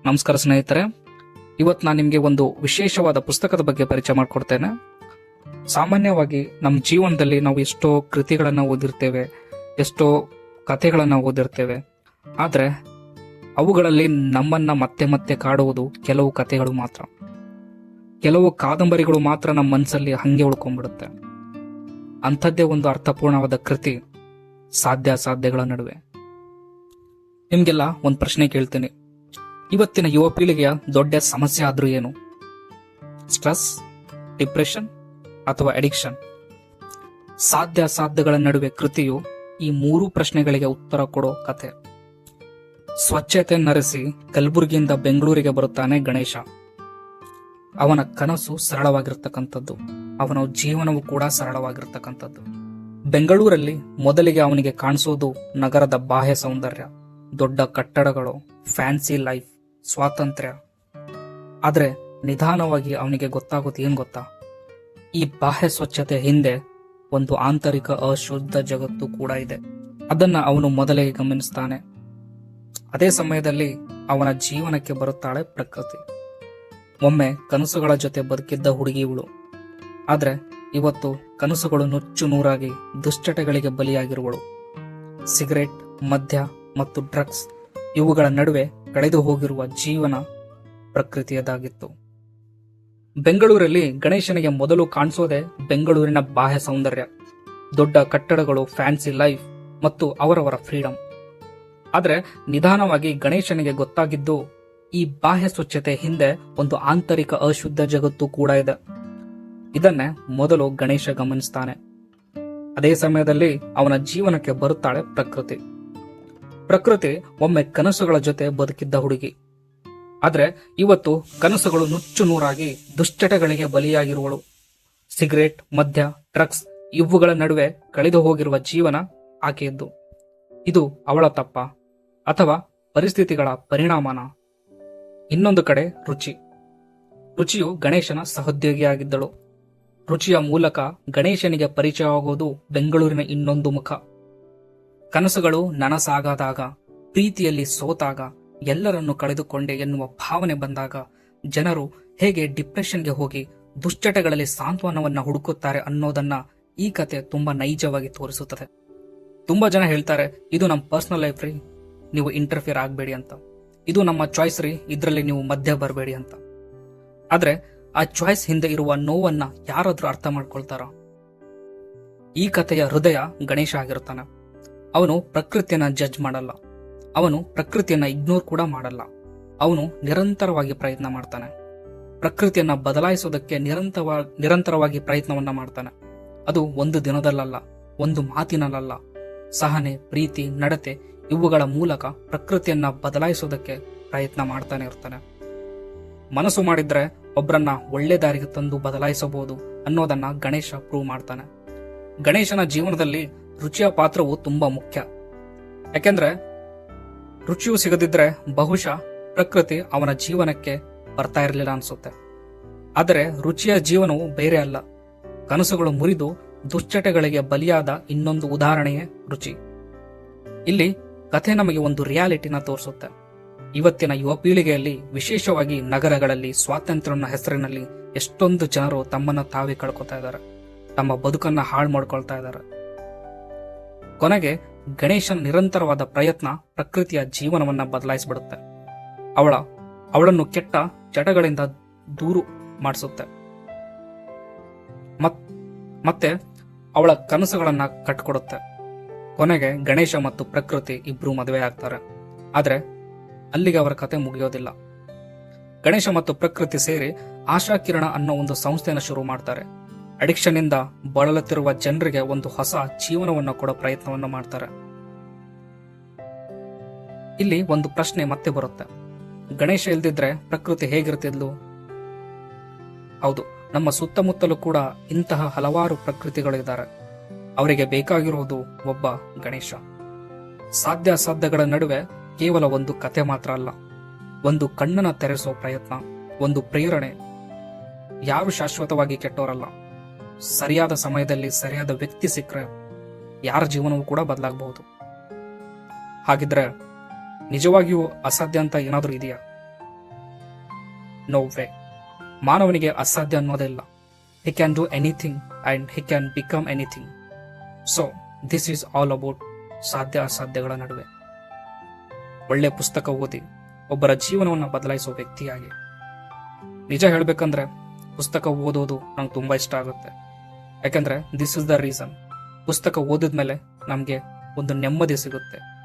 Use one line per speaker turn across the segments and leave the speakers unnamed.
ನಮಸ್ಕಾರ ಸ್ನೇಹಿತರೆ, ಇವತ್ತು ನಾನು ನಿಮಗೆ ಒಂದು ವಿಶೇಷವಾದ ಪುಸ್ತಕದ ಬಗ್ಗೆ ಪರಿಚಯ ಮಾಡಿಕೊಡ್ತೇನೆ. ಸಾಮಾನ್ಯವಾಗಿ ನಮ್ಮ ಜೀವನದಲ್ಲಿ ನಾವು ಎಷ್ಟೋ ಕೃತಿಗಳನ್ನು ಓದಿರ್ತೇವೆ, ಎಷ್ಟೋ ಕಥೆಗಳನ್ನು ಓದಿರ್ತೇವೆ. ಆದರೆ ಅವುಗಳಲ್ಲಿ ನಮ್ಮನ್ನ ಮತ್ತೆ ಮತ್ತೆ ಕಾಡುವುದು ಕೆಲವು ಕಥೆಗಳು ಮಾತ್ರ, ಕೆಲವು ಕಾದಂಬರಿಗಳು ಮಾತ್ರ ನಮ್ಮ ಮನಸ್ಸಲ್ಲಿ ಹಂಗೆ ಉಳ್ಕೊಂಡ್ಬಿಡುತ್ತೆ. ಅಂಥದ್ದೇ ಒಂದು ಅರ್ಥಪೂರ್ಣವಾದ ಕೃತಿ ಸಾಧ್ಯಾಸಾಧ್ಯಗಳ ನಡುವೆ. ನಿಮ್ಗೆಲ್ಲ ಒಂದು ಪ್ರಶ್ನೆ ಕೇಳ್ತೀನಿ. ಇವತ್ತಿನ ಯುವ ಪೀಳಿಗೆಯ ದೊಡ್ಡ ಸಮಸ್ಯೆ ಆದ್ರೂ ಏನು? ಸ್ಟ್ರೆಸ್, ಡಿಪ್ರೆಷನ್ ಅಥವಾ ಅಡಿಕ್ಷನ್? ಸಾಧ್ಯಾಸಾಧ್ಯಗಳ ನಡುವೆ ಕೃತಿಯು ಈ ಮೂರು ಪ್ರಶ್ನೆಗಳಿಗೆ ಉತ್ತರ ಕೊಡೋ ಕಥೆ. ಸ್ವಚ್ಛತೆ ನರೆಸಿ ಕಲಬುರಗಿಯಿಂದ ಬೆಂಗಳೂರಿಗೆ ಬರುತ್ತಾನೆ ಗಣೇಶ. ಅವನ ಕನಸು ಸರಳವಾಗಿರ್ತಕ್ಕಂಥದ್ದು, ಅವನ ಜೀವನವೂ ಕೂಡ ಸರಳವಾಗಿರ್ತಕ್ಕಂಥದ್ದು. ಬೆಂಗಳೂರಲ್ಲಿ ಮೊದಲಿಗೆ ಅವನಿಗೆ ಕಾಣಿಸೋದು ನಗರದ ಬಾಹ್ಯ ಸೌಂದರ್ಯ, ದೊಡ್ಡ ಕಟ್ಟಡಗಳು, ಫ್ಯಾನ್ಸಿ ಲೈಫ್, ಸ್ವಾತಂತ್ರ್ಯ. ಆದ್ರೆ ನಿಧಾನವಾಗಿ ಅವನಿಗೆ ಗೊತ್ತಾಗೋದು ಏನ್ ಗೊತ್ತಾ? ಈ ಬಾಹ್ಯ ಸ್ವಚ್ಛತೆ ಹಿಂದೆ ಒಂದು ಆಂತರಿಕ ಅಶುದ್ಧ ಜಗತ್ತು ಕೂಡ ಇದೆ. ಅದನ್ನ ಅವನು ಮೊದಲೇ ಗಮನಿಸ್ತಾನೆ. ಅದೇ ಸಮಯದಲ್ಲಿ ಅವನ ಜೀವನಕ್ಕೆ ಬರುತ್ತಾಳೆ ಪ್ರಕೃತಿ. ಒಮ್ಮೆ ಕನಸುಗಳ ಜೊತೆ ಬದುಕಿದ್ದ ಹುಡುಗಿ ಇವಳು. ಆದ್ರೆ ಇವತ್ತು ಕನಸುಗಳು ನುಚ್ಚು ನೂರಾಗಿ ದುಶ್ಚಟಗಳಿಗೆ ಬಲಿಯಾಗಿರುವಳು. ಸಿಗರೇಟ್, ಮದ್ಯ ಮತ್ತು ಡ್ರಗ್ಸ್ ಇವುಗಳ ನಡುವೆ ಕಳೆದು ಹೋಗಿರುವ ಜೀವನ ಪ್ರಕೃತಿಯದಾಗಿತ್ತು. ಬೆಂಗಳೂರಲ್ಲಿ ಗಣೇಶನಿಗೆ ಮೊದಲು ಕಾಣಿಸೋದೆ ಬೆಂಗಳೂರಿನ ಬಾಹ್ಯ ಸೌಂದರ್ಯ, ದೊಡ್ಡ ಕಟ್ಟಡಗಳು, ಫ್ಯಾನ್ಸಿ ಲೈಫ್ ಮತ್ತು ಅವರವರ ಫ್ರೀಡಂ. ಆದ್ರೆ ನಿಧಾನವಾಗಿ ಗಣೇಶನಿಗೆ ಗೊತ್ತಾಗಿದ್ದು ಈ ಬಾಹ್ಯ ಸ್ವಚ್ಛತೆ ಹಿಂದೆ ಒಂದು ಆಂತರಿಕ ಅಶುದ್ಧ ಜಗತ್ತು ಕೂಡ ಇದೆ. ಇದನ್ನೇ ಮೊದಲು ಗಣೇಶ ಗಮನಿಸ್ತಾನೆ. ಅದೇ ಸಮಯದಲ್ಲಿ ಅವನ ಜೀವನಕ್ಕೆ ಬರುತ್ತಾಳೆ ಪ್ರಕೃತಿ. ಪ್ರಕೃತಿ ಒಮ್ಮೆ ಕನಸುಗಳ ಜೊತೆ ಬದುಕಿದ್ದ ಹುಡುಗಿ. ಆದ್ರೆ ಇವತ್ತು ಕನಸುಗಳು ನುಚ್ಚು ನೂರಾಗಿ ದುಶ್ಚಟಗಳಿಗೆ ಬಲಿಯಾಗಿರುವಳು. ಸಿಗರೇಟ್, ಮದ್ಯ, ಡ್ರಗ್ಸ್ ಇವುಗಳ ನಡುವೆ ಕಳೆದು ಹೋಗಿರುವ ಜೀವನ ಆಕೆಯದ್ದು. ಇದು ಅವಳ ತಪ್ಪ ಅಥವಾ ಪರಿಸ್ಥಿತಿಗಳ ಪರಿಣಾಮನ? ಇನ್ನೊಂದು ಕಡೆ ರುಚಿಯು ಗಣೇಶನ ಸಹೋದ್ಯೋಗಿಯಾಗಿದ್ದಳು. ರುಚಿಯ ಮೂಲಕ ಗಣೇಶನಿಗೆ ಪರಿಚಯವಾಗುವುದು ಬೆಂಗಳೂರಿನ ಇನ್ನೊಂದು ಮುಖ. ಕನಸುಗಳು ನನಸಾಗದಾಗ, ಪ್ರೀತಿಯಲ್ಲಿ ಸೋತಾಗ, ಎಲ್ಲರನ್ನು ಕಳೆದುಕೊಂಡೆ ಎನ್ನುವ ಭಾವನೆ ಬಂದಾಗ ಜನರು ಹೇಗೆ ಡಿಪ್ರೆಷನ್ಗೆ ಹೋಗಿ ದುಶ್ಚಟಗಳಲ್ಲಿ ಸಾಂತ್ವನವನ್ನ ಹುಡುಕುತ್ತಾರೆ ಅನ್ನೋದನ್ನ ಈ ಕತೆ ತುಂಬಾ ನೈಜವಾಗಿ ತೋರಿಸುತ್ತದೆ. ತುಂಬಾ ಜನ ಹೇಳ್ತಾರೆ, ಇದು ನಮ್ಮ ಪರ್ಸನಲ್ ಲೈಫ್ ರೀ, ನೀವು ಇಂಟರ್ಫಿಯರ್ ಆಗಬೇಡಿ ಅಂತ. ಇದು ನಮ್ಮ ಚಾಯ್ಸ್ ರೀ, ಇದರಲ್ಲಿ ನೀವು ಮಧ್ಯ ಬರಬೇಡಿ ಅಂತ. ಆದ್ರೆ ಆ ಚಾಯ್ಸ್ ಹಿಂದೆ ಇರುವ ನೋವನ್ನ ಯಾರಾದ್ರೂ ಅರ್ಥ ಮಾಡ್ಕೊಳ್ತಾರ? ಈ ಕಥೆಯ ಹೃದಯ ಗಣೇಶ ಆಗಿರ್ತಾನೆ. ಅವನು ಪ್ರಕೃತಿಯನ್ನ ಜಡ್ಜ್ ಮಾಡಲ್ಲ, ಅವನು ಪ್ರಕೃತಿಯನ್ನ ಇಗ್ನೋರ್ ಕೂಡ ಮಾಡಲ್ಲ. ಅವನು ನಿರಂತರವಾಗಿ ಪ್ರಯತ್ನ ಮಾಡ್ತಾನೆ. ಪ್ರಕೃತಿಯನ್ನ ಬದಲಾಯಿಸೋದಕ್ಕೆ ನಿರಂತರವಾಗಿ ಪ್ರಯತ್ನವನ್ನ ಮಾಡ್ತಾನೆ. ಅದು ಒಂದು ದಿನದಲ್ಲ, ಒಂದು ಮಾತಿನಲ್ಲ. ಸಹನೆ, ಪ್ರೀತಿ, ನಡತೆ ಇವುಗಳ ಮೂಲಕ ಪ್ರಕೃತಿಯನ್ನ ಬದಲಾಯಿಸೋದಕ್ಕೆ ಪ್ರಯತ್ನ ಮಾಡ್ತಾನೆ ಇರ್ತಾನೆ. ಮನಸ್ಸು ಮಾಡಿದ್ರೆ ಒಬ್ಬರನ್ನ ಒಳ್ಳೆ ದಾರಿಗೆ ತಂದು ಬದಲಾಯಿಸಬಹುದು ಅನ್ನೋದನ್ನ ಗಣೇಶ ಪ್ರೂವ್ ಮಾಡ್ತಾನೆ. ಗಣೇಶನ ಜೀವನದಲ್ಲಿ ರುಚಿಯ ಪಾತ್ರವು ತುಂಬಾ ಮುಖ್ಯ. ಯಾಕೆಂದ್ರೆ ರುಚಿಯು ಸಿಗದಿದ್ರೆ ಬಹುಶಃ ಪ್ರಕೃತಿ ಅವನ ಜೀವನಕ್ಕೆ ಬರ್ತಾ ಇರಲಿಲ್ಲ ಅನ್ಸುತ್ತೆ. ಆದರೆ ರುಚಿಯ ಜೀವನವು ಬೇರೆ ಅಲ್ಲ. ಕನಸುಗಳು ಮುರಿದು ದುಶ್ಚಟಗಳಿಗೆ ಬಲಿಯಾದ ಇನ್ನೊಂದು ಉದಾಹರಣೆಯೇ ರುಚಿ. ಇಲ್ಲಿ ಕಥೆ ನಮಗೆ ಒಂದು ರಿಯಾಲಿಟಿನ ತೋರಿಸುತ್ತೆ. ಇವತ್ತಿನ ಯುವ ಪೀಳಿಗೆಯಲ್ಲಿ, ವಿಶೇಷವಾಗಿ ನಗರಗಳಲ್ಲಿ, ಸ್ವಾತಂತ್ರ್ಯನ ಹೆಸರಿನಲ್ಲಿ ಎಷ್ಟೊಂದು ಜನರು ತಮ್ಮನ್ನ ತಾವೇ ಕಳ್ಕೊತಾ ಇದ್ದಾರೆ, ತಮ್ಮ ಬದುಕನ್ನ ಹಾಳು ಮಾಡ್ಕೊಳ್ತಾ ಇದ್ದಾರೆ. ಕೊನೆಗೆ ಗಣೇಶನ್ ನಿರಂತರವಾದ ಪ್ರಯತ್ನ ಪ್ರಕೃತಿಯ ಜೀವನವನ್ನ ಬದಲಾಯಿಸಿಬಿಡುತ್ತೆ. ಅವಳನ್ನು ಕೆಟ್ಟ ಚಟಗಳಿಂದ ದೂರು ಮಾಡಿಸುತ್ತೆ. ಮತ್ತೆ ಅವಳ ಕನಸುಗಳನ್ನ ಕಟ್ಕೊಡುತ್ತೆ. ಕೊನೆಗೆ ಗಣೇಶ ಮತ್ತು ಪ್ರಕೃತಿ ಇಬ್ರು ಮದುವೆ ಆಗ್ತಾರೆ. ಆದ್ರೆ ಅಲ್ಲಿಗೆ ಅವರ ಕತೆ ಮುಗಿಯೋದಿಲ್ಲ. ಗಣೇಶ ಮತ್ತು ಪ್ರಕೃತಿ ಸೇರಿ ಆಶಾ ಕಿರಣ ಅನ್ನೋ ಒಂದು ಸಂಸ್ಥೆಯನ್ನು ಶುರು ಮಾಡ್ತಾರೆ. ಅಡಿಕ್ಷನ್ ಇಂದ ಬಳಲುತ್ತಿರುವ ಜನರಿಗೆ ಒಂದು ಹೊಸ ಜೀವನವನ್ನು ಕೊಡೋ ಪ್ರಯತ್ನವನ್ನು ಮಾಡ್ತಾರೆ. ಇಲ್ಲಿ ಒಂದು ಪ್ರಶ್ನೆ ಮತ್ತೆ ಬರುತ್ತೆ, ಗಣೇಶ ಇಲ್ದಿದ್ರೆ ಪ್ರಕೃತಿ ಹೇಗಿರ್ತಿದ್ಲು? ಹೌದು, ನಮ್ಮ ಸುತ್ತಮುತ್ತಲೂ ಕೂಡ ಇಂತಹ ಹಲವಾರು ಪ್ರಕೃತಿಗಳಿದ್ದಾರೆ. ಅವರಿಗೆ ಬೇಕಾಗಿರುವುದು ಒಬ್ಬ ಗಣೇಶ. ಸಾಧ್ಯಾಸಾಧ್ಯಗಳ ನಡುವೆ ಕೇವಲ ಒಂದು ಕತೆ ಮಾತ್ರ ಅಲ್ಲ, ಒಂದು ಕಣ್ಣನ್ನ ತೆರೆಸೋ ಪ್ರಯತ್ನ, ಒಂದು ಪ್ರೇರಣೆ. ಯಾರು ಶಾಶ್ವತವಾಗಿ ಕೆಟ್ಟವರಲ್ಲ. ಸರಿಯಾದ ಸಮಯದಲ್ಲಿ ಸರಿಯಾದ ವ್ಯಕ್ತಿ ಸಿಕ್ಕರೆ ಯಾರ ಜೀವನವೂ ಕೂಡ ಬದಲಾಗಬಹುದು. ಹಾಗಿದ್ರೆ ನಿಜವಾಗಿಯೂ ಅಸಾಧ್ಯ ಅಂತ ಏನಾದರೂ ಇದೆಯಾ? No way. ಮಾನವನಿಗೆ ಅಸಾಧ್ಯ ಅನ್ನೋದೇ ಇಲ್ಲ. He can do anything and he can become anything. So this is all about ಸಾಧ್ಯ ಅಸಾಧ್ಯಗಳ ನಡುವೆ. ಒಳ್ಳೆ ಪುಸ್ತಕ ಓದಿ ಒಬ್ಬರ ಜೀವನವನ್ನು ಬದಲಾಯಿಸುವ ವ್ಯಕ್ತಿಯಾಗಿ. ನಿಜ ಹೇಳ್ಬೇಕಂದ್ರೆ ಪುಸ್ತಕ ಓದೋದು ನಂಗೆ ತುಂಬಾ ಇಷ್ಟ ಆಗುತ್ತೆ. ಯಾಕಂದ್ರೆ ದಿಸ್ ಇಸ್ ದ ರೀಸನ್. ಪುಸ್ತಕ ಓದಿದ್ಮೇಲೆ ನಮಗೆ ಒಂದು ನೆಮ್ಮದಿ ಸಿಗುತ್ತೆ.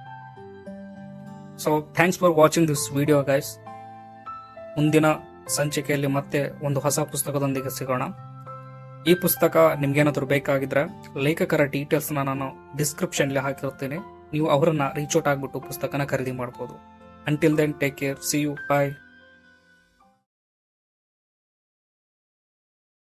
So thanks for watching this video guys. ಮುಂದಿನ ಸಂಚಿಕೆಯಲ್ಲಿ ಮತ್ತೆ ಒಂದು ಹೊಸ ಪುಸ್ತಕದೊಂದಿಗೆ ಸಿಗೋಣ. ಈ ಪುಸ್ತಕ ನಿಮ್ಗೇನಾದ್ರೂ ಬೇಕಾಗಿದ್ರೆ ಲೇಖಕರ ಡೀಟೇಲ್ಸ್ನ ನಾನು ಡಿಸ್ಕ್ರಿಪ್ಷನ್ಲಿ ಹಾಕಿರ್ತೀನಿ. ನೀವು ಅವರನ್ನ ರೀಚ್ ಔಟ್ ಆಗ್ಬಿಟ್ಟು ಪುಸ್ತಕನ ಖರೀದಿ ಮಾಡ್ಬೋದು. Until then take care. See you. Bye.